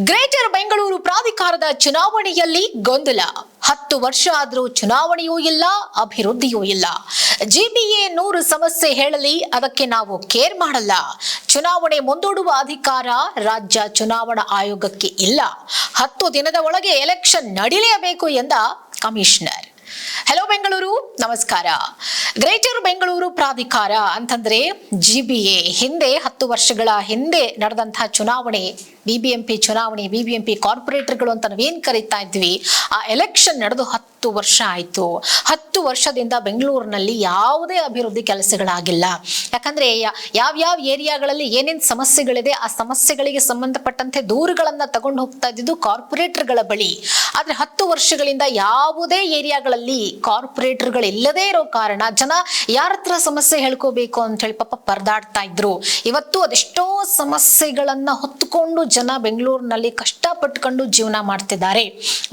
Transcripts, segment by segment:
Greater Bengaluru ಪ್ರಾಧಿಕಾರದ ಚುನಾವಣೆಯಲ್ಲಿ ಗೊಂದಲ. 10 ವರ್ಷ ಆದರೂ ಚುನಾವಣೆಯೂ ಇಲ್ಲ, ಅಭಿವೃದ್ಧಿಯೂ ಇಲ್ಲ. ಜಿಬಿಎ 100 ಸಮಸ್ಯೆ ಹೇಳಲಿ, ಅದಕ್ಕೆ ನಾವು ಕೇರ್ ಮಾಡಲ್ಲ. ಚುನಾವಣೆ ಮುಂದೂಡುವ ಅಧಿಕಾರ ರಾಜ್ಯ ಚುನಾವಣಾ ಆಯೋಗಕ್ಕೆ ಇಲ್ಲ. 10 ದಿನದ ಒಳಗೆ ಎಲೆಕ್ಷನ್ ನಡೀಲೇಬೇಕು ಎಂದ ಕಮಿಷನರ್. ಹೆಲೋ ಬೆಂಗಳೂರು, ನಮಸ್ಕಾರ. ಗ್ರೇಟರ್ ಬೆಂಗಳೂರು ಪ್ರಾಧಿಕಾರ ಅಂತಂದ್ರೆ ಜಿಬಿಎ ಹಿಂದೆ 10 ವರ್ಷಗಳ ಹಿಂದೆ ನಡೆದಂತಹ ಚುನಾವಣೆ, ಬಿಬಿಎಂಪಿ ಚುನಾವಣೆ, ಬಿಬಿಎಂಪಿ ಕಾರ್ಪೊರೇಟರ್ಗಳು ಅಂತ ನಾವೇನ್ ಕರೀತಾ ಇದ್ವಿ, ಆ ಎಲೆಕ್ಷನ್ ನಡೆದು 10 ವರ್ಷ ಆಯ್ತು. 10 ವರ್ಷದಿಂದ ಬೆಂಗಳೂರಿನಲ್ಲಿ ಯಾವುದೇ ಅಭಿವೃದ್ಧಿ ಕೆಲಸಗಳಾಗಿಲ್ಲ. ಯಾಕಂದ್ರೆ ಯಾವ್ಯಾವ ಏರಿಯಾಗಳಲ್ಲಿ ಏನೇನ್ ಸಮಸ್ಯೆಗಳಿದೆ, ಆ ಸಮಸ್ಯೆಗಳಿಗೆ ಸಂಬಂಧಪಟ್ಟಂತೆ ದೂರುಗಳನ್ನ ತಗೊಂಡು ಹೋಗ್ತಾ ಇದ್ದಿದ್ದು ಕಾರ್ಪೊರೇಟರ್ಗಳ ಬಳಿ. ಆದ್ರೆ 10 ವರ್ಷಗಳಿಂದ ಯಾವುದೇ ಏರಿಯಾಗಳಲ್ಲಿ ಕಾರ್ಪೊರೇಟರ್ಗಳು ಇಲ್ಲದೇ ಇರೋ ಕಾರಣ ಜನ ಯಾರ ಹತ್ರ ಸಮಸ್ಯೆ ಹೇಳ್ಕೋಬೇಕು ಅಂತ ಹೇಳಿ ಪಾಪ ಪರದಾಡ್ತಾ ಇದ್ರು. ಇವತ್ತು ಅದೆಷ್ಟೋ ಸಮಸ್ಯೆಗಳನ್ನ ಹೊತ್ತುಕೊಂಡು ಜನ ಬೆಂಗಳೂರಿನಲ್ಲಿ ಕಷ್ಟಪಟ್ಟುಕೊಂಡು ಜೀವನ ಮಾಡ್ತಿದ್ದಾರೆ.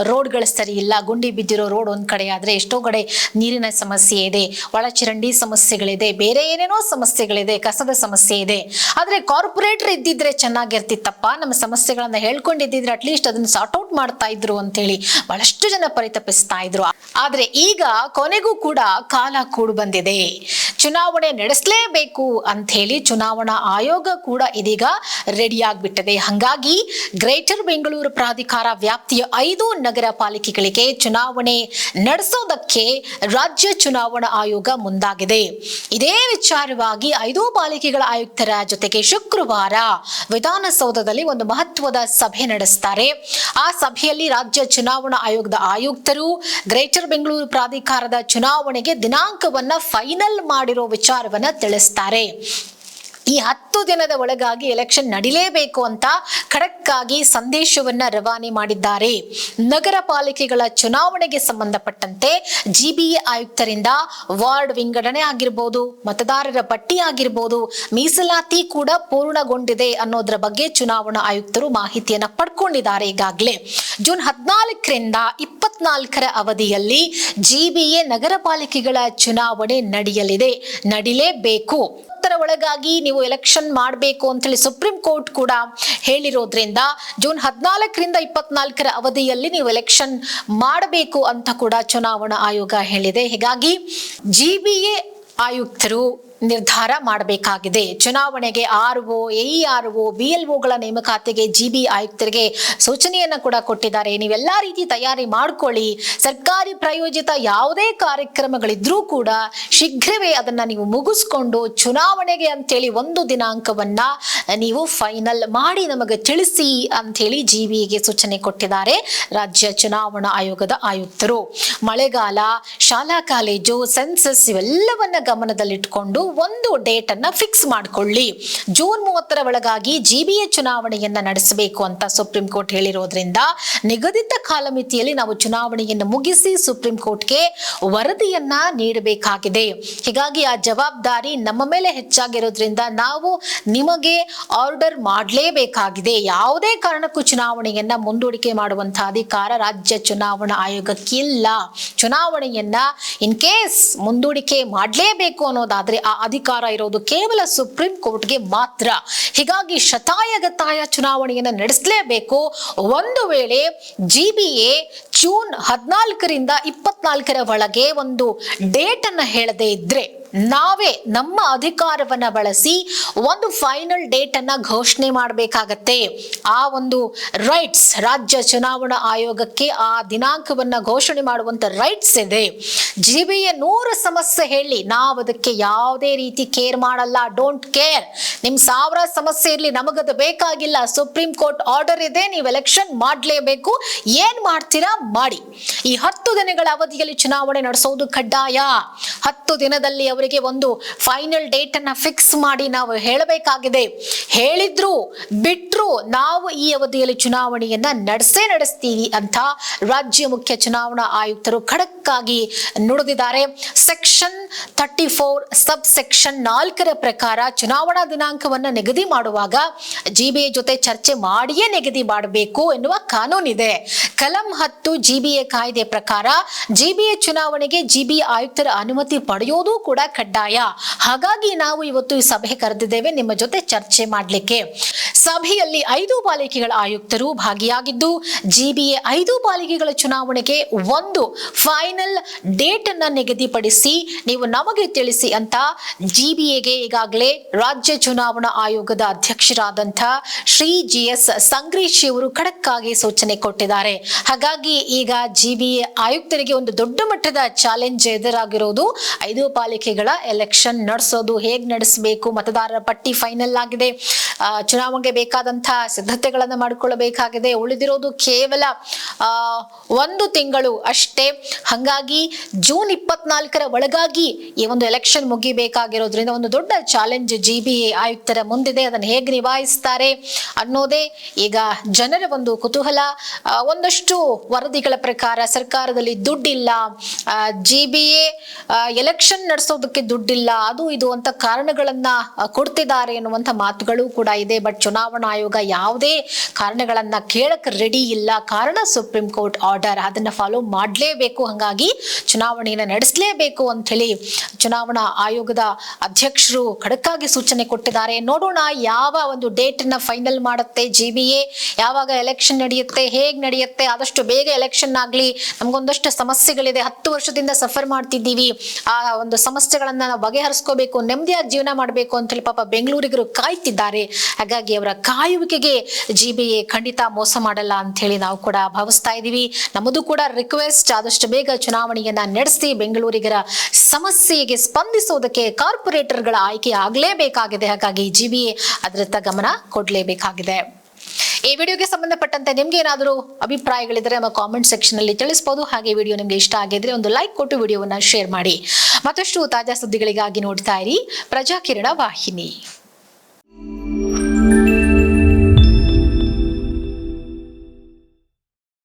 ರೋಡ್ಗಳು ಸರಿ ಇಲ್ಲ, ಗುಂಡಿ ಬಿದ್ದಿರೋ ರೋಡ್ ಒಂದ್ ಕಡೆ ಆದ್ರೆ ಎಷ್ಟೋ ಕಡೆ ನೀರಿನ ಸಮಸ್ಯೆ ಇದೆ, ಒಳಚರಂಡಿ ಸಮಸ್ಯೆಗಳಿದೆ, ಬೇರೆ ಏನೇನೋ ಸಮಸ್ಯೆಗಳಿದೆ, ಕಸದ ಸಮಸ್ಯೆ ಇದೆ. ಆದ್ರೆ ಕಾರ್ಪೊರೇಟರ್ ಇದ್ದಿದ್ರೆ ಚೆನ್ನಾಗಿರ್ತಿತ್ತಪ್ಪ, ನಮ್ಮ ಸಮಸ್ಯೆಗಳನ್ನ ಹೇಳ್ಕೊಂಡಿದ್ದಿದ್ರೆ ಅಟ್ಲೀಸ್ಟ್ ಅದನ್ನ ಸಾರ್ಟ್ ಔಟ್ ಮಾಡ್ತಾ ಇದ್ರು ಅಂತೇಳಿ ಬಹಳಷ್ಟು ಜನ ಪರಿತಪಿಸ್ತಾ ಇದ್ರು. ಆದ್ರೆ ಈಗ ಕೊನೆಗೂ ಕೂಡ ಕಾಲ ಕೂಡು ಬಂದಿದೆ. ಚುನಾವಣೆ ನಡೆಸಲೇಬೇಕು ಅಂತ ಹೇಳಿ ಚುನಾವಣಾ ಆಯೋಗ ಕೂಡ ಇದೀಗ ರೆಡಿ ಆಗ್ಬಿಟ್ಟಿದೆ. ಹಂಗಾಗಿ ಗ್ರೇಟರ್ ಬೆಂಗಳೂರು ಪ್ರಾಧಿಕಾರ ವ್ಯಾಪ್ತಿಯ 5 ನಗರ ಪಾಲಿಕೆಗಳಿಗೆ ಚುನಾವಣೆ ನಡೆಸೋದಕ್ಕೆ ರಾಜ್ಯ ಚುನಾವಣಾ ಆಯೋಗ ಮುಂದಾಗಿದೆ. ಇದೇ ವಿಚಾರವಾಗಿ 5 ಪಾಲಿಕೆಗಳ ಆಯುಕ್ತರ ಜೊತೆಗೆ ಶುಕ್ರವಾರ ವಿಧಾನಸೌಧದಲ್ಲಿ ಒಂದು ಮಹತ್ವದ ಸಭೆ ನಡೆಸ್ತಾರೆ. ಆ ಸಭೆಯಲ್ಲಿ ರಾಜ್ಯ ಚುನಾವಣಾ ಆಯೋಗದ ಆಯುಕ್ತರು ಗ್ರೇಟರ್ ಬೆಂಗಳೂರು ಪ್ರಾಧಿಕಾರದ ಚುನಾವಣೆಗೆ ದಿನಾಂಕವನ್ನ ಫೈನಲ್ ಮಾಡಿರೋ ವಿಚಾರವನ್ನ ತಿಳಿಸ್ತಾರೆ. ಈ 10 ದಿನದ ಒಳಗಾಗಿ ಎಲೆಕ್ಷನ್ ನಡೀಲೇಬೇಕು ಅಂತ ಖಡಕ್ ಆಗಿ ಸಂದೇಶವನ್ನ ರವಾನೆ ಮಾಡಿದ್ದಾರೆ. ನಗರ ಪಾಲಿಕೆಗಳ ಚುನಾವಣೆಗೆ ಸಂಬಂಧಪಟ್ಟಂತೆ ಜಿಬಿಎ ಆಯುಕ್ತರಿಂದ ವಾರ್ಡ್ ವಿಂಗಡಣೆ ಆಗಿರ್ಬೋದು, ಮತದಾರರ ಪಟ್ಟಿ ಆಗಿರ್ಬೋದು, ಮೀಸಲಾತಿ ಕೂಡ ಪೂರ್ಣಗೊಂಡಿದೆ ಅನ್ನೋದ್ರ ಬಗ್ಗೆ ಚುನಾವಣಾ ಆಯುಕ್ತರು ಮಾಹಿತಿಯನ್ನ ಪಡ್ಕೊಂಡಿದ್ದಾರೆ. ಈಗಾಗಲೇ ಜೂನ್ 14ರಿಂದ 24ರ ಅವಧಿಯಲ್ಲಿ ಜಿಬಿಎ ನಗರ ಪಾಲಿಕೆಗಳ ಚುನಾವಣೆ ನಡೀಲೇಬೇಕು. ಒಳಗಾಗಿ ನೀವು ಎಲೆಕ್ಷನ್ ಮಾಡಬೇಕು ಅಂತ ಹೇಳಿ ಸುಪ್ರೀಂ ಕೋರ್ಟ್ ಕೂಡ ಹೇಳಿರೋದ್ರಿಂದ ಜೂನ್ 14ರಿಂದ 24ರ ಅವಧಿಯಲ್ಲಿ ನೀವು ಎಲೆಕ್ಷನ್ ಮಾಡಬೇಕು ಅಂತ ಕೂಡ ಚುನಾವಣಾ ಆಯೋಗ ಹೇಳಿದೆ. ಹೀಗಾಗಿ ಜಿಬಿಎ ಆಯುಕ್ತರು ನಿರ್ಧಾರ ಮಾಡಬೇಕಾಗಿದೆ. ಚುನಾವಣೆಗೆ ಆರ್ಒ, ಎಇಆರ್ಒ, ಬಿಎಲ್ಒಗಳ ನೇಮಕಾತಿಗೆ ಜಿಬಿ ಆಯುಕ್ತರಿಗೆ ಸೂಚನೆಯನ್ನ ಕೂಡ ಕೊಟ್ಟಿದ್ದಾರೆ. ನೀವೆಲ್ಲಾ ರೀತಿ ತಯಾರಿ ಮಾಡ್ಕೊಳ್ಳಿ. ಸರ್ಕಾರಿ ಪ್ರಾಯೋಜಿತ ಯಾವುದೇ ಕಾರ್ಯಕ್ರಮಗಳಿದ್ರೂ ಕೂಡ ಶೀಘ್ರವೇ ಅದನ್ನ ನೀವು ಮುಗಿಸ್ಕೊಂಡು ಚುನಾವಣೆಗೆ ಅಂತೇಳಿ ಒಂದು ದಿನಾಂಕವನ್ನ ನೀವು ಫೈನಲ್ ಮಾಡಿ ನಮಗೆ ತಿಳಿಸಿ ಅಂತ ಹೇಳಿ ಜಿಬಿಗೆ ಸೂಚನೆ ಕೊಟ್ಟಿದ್ದಾರೆ ರಾಜ್ಯ ಚುನಾವಣಾ ಆಯೋಗದ ಆಯುಕ್ತರು. ಮಳೆಗಾಲ, ಶಾಲಾ ಕಾಲೇಜು, ಸೆನ್ಸಸ್ ಇವೆಲ್ಲವನ್ನ ಗಮನದಲ್ಲಿಟ್ಕೊಂಡು ಒಂದು ಡೇಟ್ ಅನ್ನ ಫಿಕ್ಸ್ ಮಾಡ್ಕೊಳ್ಳಿ. ಜೂನ್ 30ರ ಒಳಗಾಗಿ ಜಿಬಿಎ ಚುನಾವಣೆಯನ್ನ ನಡೆಸಬೇಕು ಅಂತ ಸುಪ್ರೀಂ ಕೋರ್ಟ್ ಹೇಳಿರೋದ್ರಿಂದ ನಿಗದಿತ ಕಾಲಮಿತಿಯಲ್ಲಿ ನಾವು ಚುನಾವಣೆಯನ್ನು ಮುಗಿಸಿ ಸುಪ್ರೀಂ ಕೋರ್ಟ್ಗೆ ವರದಿಯನ್ನ ನೀಡಬೇಕಾಗಿದೆ. ಹೀಗಾಗಿ ಆ ಜವಾಬ್ದಾರಿ ನಮ್ಮ ಮೇಲೆ ಹೆಚ್ಚಾಗಿರೋದ್ರಿಂದ ನಾವು ನಿಮಗೆ ಆರ್ಡರ್ ಮಾಡಲೇಬೇಕಾಗಿದೆ. ಯಾವುದೇ ಕಾರಣಕ್ಕೂ ಚುನಾವಣೆಯನ್ನ ಮುಂದೂಡಿಕೆ ಮಾಡುವಂತಹ ಅಧಿಕಾರ ರಾಜ್ಯ ಚುನಾವಣಾ ಆಯೋಗಕ್ಕಿಲ್ಲ. ಚುನಾವಣೆಯನ್ನ ಇನ್ ಕೇಸ್ ಮುಂದೂಡಿಕೆ ಮಾಡಲೇಬೇಕು ಅನ್ನೋದಾದ್ರೆ ಆ ಅಧಿಕಾರ ಇರೋದು ಕೇವಲ ಸುಪ್ರೀಂ ಕೋರ್ಟ್ಗೆ ಮಾತ್ರ. ಹೀಗಾಗಿ ಶತಾಯಗತಾಯ ಚುನಾವಣೆಯನ್ನು ನಡೆಸಲೇಬೇಕು. ಒಂದು ವೇಳೆ ಜಿಬಿಎ ಜೂನ್ 14ರಿಂದ 24ರ ಒಳಗೆ ಒಂದು ಡೇಟ್ ಅನ್ನ ಹೇಳದೇ ಇದ್ರೆ ನಾವೇ ನಮ್ಮ ಅಧಿಕಾರವನ್ನ ಬಳಸಿ ಒಂದು ಫೈನಲ್ ಡೇಟ್ ಅನ್ನ ಘೋಷಣೆ ಮಾಡಬೇಕಾಗತ್ತೆ. ಆ ಒಂದು ರೈಟ್ಸ್ ರಾಜ್ಯ ಚುನಾವಣಾ ಆಯೋಗಕ್ಕೆ ಆ ದಿನಾಂಕವನ್ನ ಘೋಷಣೆ ಮಾಡುವಂತ ರೈಟ್ಸ್ ಇದೆ. ಜಿಬಿಎ 100 ಸಮಸ್ಯೆ ಹೇಳಿ, ನಾವು ಅದಕ್ಕೆ ಯಾವುದೇ ರೀತಿ ಕೇರ್ ಮಾಡಲ್ಲ. Don't care. ನಿಮ್ 1000 ಸಮಸ್ಯೆ ಇರ್ಲಿ, ನಮಗದು ಬೇಕಾಗಿಲ್ಲ. ಸುಪ್ರೀಂ ಕೋರ್ಟ್ ಆರ್ಡರ್ ಇದೆ, ನೀವು ಎಲೆಕ್ಷನ್ ಮಾಡಲೇಬೇಕು. ಏನ್ ಮಾಡ್ತೀರಾ ಮಾಡಿ. ಈ 10 ದಿನಗಳ ಅವಧಿಯಲ್ಲಿ ಚುನಾವಣೆ ನಡೆಸೋದು ಕಡ್ಡಾಯ. 10 ದಿನದಲ್ಲಿ ಅವರಿಗೆ ಒಂದು ಫೈನಲ್ ಡೇಟ್ ಅನ್ನ ಫಿಕ್ಸ್ ಮಾಡಿ ನಾವು ಹೇಳಬೇಕಾಗಿದೆ. ಹೇಳಿದ್ರು ಬಿಟ್ರು ನಾವು ಈ ಅವಧಿಯಲ್ಲಿ ಚುನಾವಣೆಯನ್ನ ನಡೆಸ್ತೀವಿ ಅಂತ ರಾಜ್ಯ ಮುಖ್ಯ ಚುನಾವಣಾ ಆಯುಕ್ತರು ಖಡಕ್ ಆಗಿ ನುಡಿದಿದ್ದಾರೆ. ಸೆಕ್ಷನ್ 34 ಸಬ್ ಸೆಕ್ಷನ್ 4ರ ಪ್ರಕಾರ ಚುನಾವಣಾ ದಿನಾಂಕವನ್ನ ನಿಗದಿ ಮಾಡುವಾಗ ಜಿಬಿಎ ಜೊತೆ ಚರ್ಚೆ ಮಾಡಿಯೇ ನಿಗದಿ ಮಾಡಬೇಕು ಎನ್ನುವ ಕಾನೂನಿದೆ. ಕಲಂ 10 ಜಿಬಿಎ ಕಾಯ್ದೆ ಪ್ರಕಾರ ಜಿಬಿಎ ಚುನಾವಣೆಗೆ ಜಿಬಿಎ ಆಯುಕ್ತರ ಅನುಮತಿ ಪಡೆಯೋದು ಕೂಡ ಕಡ್ಡಾಯ. ಹಾಗಾಗಿ ನಾವು ಇವತ್ತು ಈ ಸಭೆ ಕರೆದಿದ್ದೇವೆ ನಿಮ್ಮ ಜೊತೆ ಚರ್ಚೆ ಮಾಡಲಿಕ್ಕೆ. ಸಭೆಯಲ್ಲಿ 5 ಪಾಲಿಕೆಗಳ ಆಯುಕ್ತರು ಭಾಗಿಯಾಗಿದ್ದು ಜಿಬಿಎ 5 ಪಾಲಿಕೆಗಳ ಚುನಾವಣೆಗೆ ಒಂದು ಫೈನಲ್ ಡೇಟ್ ಅನ್ನ ನಿಗದಿಪಡಿಸಿ ನೀವು ನಮಗೆ ತಿಳಿಸಿ ಅಂತ ಜಿಬಿಎಗೆ ಈಗಾಗಲೇ ರಾಜ್ಯ ಚುನಾವಣಾ ಆಯೋಗದ ಅಧ್ಯಕ್ಷರಾದಂಥ ಶ್ರೀ GS ಸಂಗ್ರೇಶ್ ಅವರು ಖಡಕ್ ಆಗಿ ಸೂಚನೆ ಕೊಟ್ಟಿದ್ದಾರೆ. ಹಾಗಾಗಿ ಈಗ ಜಿಬಿಎ ಆಯುಕ್ತರಿಗೆ ಒಂದು ದೊಡ್ಡ ಮಟ್ಟದ ಚಾಲೆಂಜ್ ಎದುರಾಗಿರೋದು 5 ಪಾಲಿಕೆಗಳ ಎಲೆಕ್ಷನ್ ನಡೆಸೋದು, ಹೇಗ್ ನಡೆಸಬೇಕು, ಮತದಾರರ ಪಟ್ಟಿ ಫೈನಲ್ ಆಗಿದೆ, ಚುನಾವಣೆಗೆ ಬೇಕಾದಂತಹ ಸಿದ್ಧತೆಗಳನ್ನು ಮಾಡಿಕೊಳ್ಳಬೇಕಾಗಿದೆ, ಉಳಿದಿರೋದು ಕೇವಲ 1 ತಿಂಗಳು ಅಷ್ಟೇ. ಹಾಗಾಗಿ ಜೂನ್ 24ರ ಒಳಗಾಗಿ ಈ ಒಂದು ಎಲೆಕ್ಷನ್ ಮುಗಿಬೇಕಾಗಿರೋದ್ರಿಂದ ಒಂದು ದೊಡ್ಡ ಚಾಲೆಂಜ್ ಜಿಬಿಎ ಆಯುಕ್ತರ ಮುಂದಿದೆ. ಅದನ್ನು ಹೇಗೆ ನಿಭಾಯಿಸ್ತಾರೆ ಅನ್ನೋದೇ ಈಗ ಜನರ ಒಂದು ಕುತೂಹಲ. ಒಂದಷ್ಟು ವರದಿಗಳ ಪ್ರಕಾರ ಸರ್ಕಾರದಲ್ಲಿ ದುಡ್ಡಿಲ್ಲ, ಜಿಬಿಎ ಎಲೆಕ್ಷನ್ ನಡೆಸೋದಕ್ಕೆ ದುಡ್ಡಿಲ್ಲ, ಅದು ಇದು ಅಂತ ಕಾರಣಗಳನ್ನ ಕೊಡ್ತಿದ್ದಾರೆ ಎನ್ನುವಂತ ಮಾತುಗಳು ಕೂಡ ಇದೆ. ಬಟ್ ಚುನಾವಣಾ ಆಯೋಗ ಯಾವುದೇ ಕಾರಣಗಳನ್ನ ಕೇಳಕ್ ರೆಡಿ ಇಲ್ಲ. ಕಾರಣ ಸುಪ್ರೀಂ ಕೋರ್ಟ್ ಆರ್ಡರ್, ಅದನ್ನ ಫಾಲೋ ಮಾಡಲೇಬೇಕು. ಹಾಗಾಗಿ ಚುನಾವಣೆಯನ್ನು ನಡೆಸಲೇಬೇಕು ಅಂತ ಹೇಳಿ ಚುನಾವಣಾ ಆಯೋಗದ ಅಧ್ಯಕ್ಷರು ಖಡಕ್ಕಾಗಿ ಸೂಚನೆ ಕೊಟ್ಟಿದ್ದಾರೆ. ನೋಡೋಣ ಯಾವ ಒಂದು ಡೇಟ್ ಅನ್ನ ಫೈನಲ್ ಮಾಡುತ್ತೆ ಜಿಬಿಎ, ಯಾವಾಗ ಎಲೆಕ್ಷನ್ ನಡೆಯುತ್ತೆ, ಹೇಗ್ ನಡೆಯುತ್ತೆ. ಆದಷ್ಟು ಬೇಗ ಎಲೆಕ್ಷನ್ ಆಗ್ಲಿ. ನಮ್ಗೊಂದಷ್ಟು ಸಮಸ್ಯೆಗಳಿದೆ, 10 ವರ್ಷದಿಂದ ಸಫರ್ ಮಾಡ್ತಿದ್ದೀವಿ, ಆ ಒಂದು ಸಮಸ್ಯೆಗಳನ್ನ ನಾವು ಬಗೆಹರಿಸ್ಕೋಬೇಕು, ನೆಮ್ಮದಿಯಾಗಿ ಜೀವನ ಮಾಡಬೇಕು ಅಂತ ಹೇಳಿ ಪಾಪ ಬೆಂಗಳೂರಿಗರು ಕಾಯ್ತಿದ್ದಾರೆ. ಹಾಗಾಗಿ ಅವರ ಕಾಯುವಿಕೆಗೆ ಜಿಬಿಎ ಖಂಡಿತ ಮೋಸ ಮಾಡಲ್ಲ ಅಂತ ಹೇಳಿ ನಾವು ಕೂಡ ಭಾವಿಸ್ತಾ ಇದೀವಿ. ನಮ್ಮದು ಕೂಡ ರಿಕ್ವೆಸ್ಟ್, ಆದಷ್ಟು ಬೇಗ ಚುನಾವಣೆಯನ್ನ ನಡೆಸಿ ಬೆಂಗಳೂರಿಗರ ಸಮಸ್ಯೆಗೆ ಸ್ಪಂದಿಸೋದಕ್ಕೆ ಕಾರ್ಪೊರೇಟರ್ಗಳ ಆಯ್ಕೆ ಆಗಲೇಬೇಕಾಗಿದೆ. ಹಾಗಾಗಿ ಜಿಬಿಎ ಅದರತ್ತ ಗಮನ ಕೊಡಲೇಬೇಕಾಗಿದೆ. ಈ ವಿಡಿಯೋಗೆ ಸಂಬಂಧಪಟ್ಟಂತೆ ನಿಮ್ಗೆ ಏನಾದರೂ ಅಭಿಪ್ರಾಯಗಳಿದ್ರೆ ನಮ್ಮ ಕಾಮೆಂಟ್ ಸೆಕ್ಷನ್ ಅಲ್ಲಿ ತಿಳಿಸಬಹುದು. ಹಾಗೆ ವಿಡಿಯೋ ನಿಮ್ಗೆ ಇಷ್ಟ ಆಗಿದ್ರೆ ಒಂದು ಲೈಕ್ ಕೊಟ್ಟು ವಿಡಿಯೋವನ್ನ ಶೇರ್ ಮಾಡಿ. ಮತ್ತಷ್ಟು ತಾಜಾ ಸುದ್ದಿಗಳಿಗಾಗಿ ನೋಡ್ತಾ ಇರಿ ಪ್ರಜಾಕಿರಣ ವಾಹಿನಿ.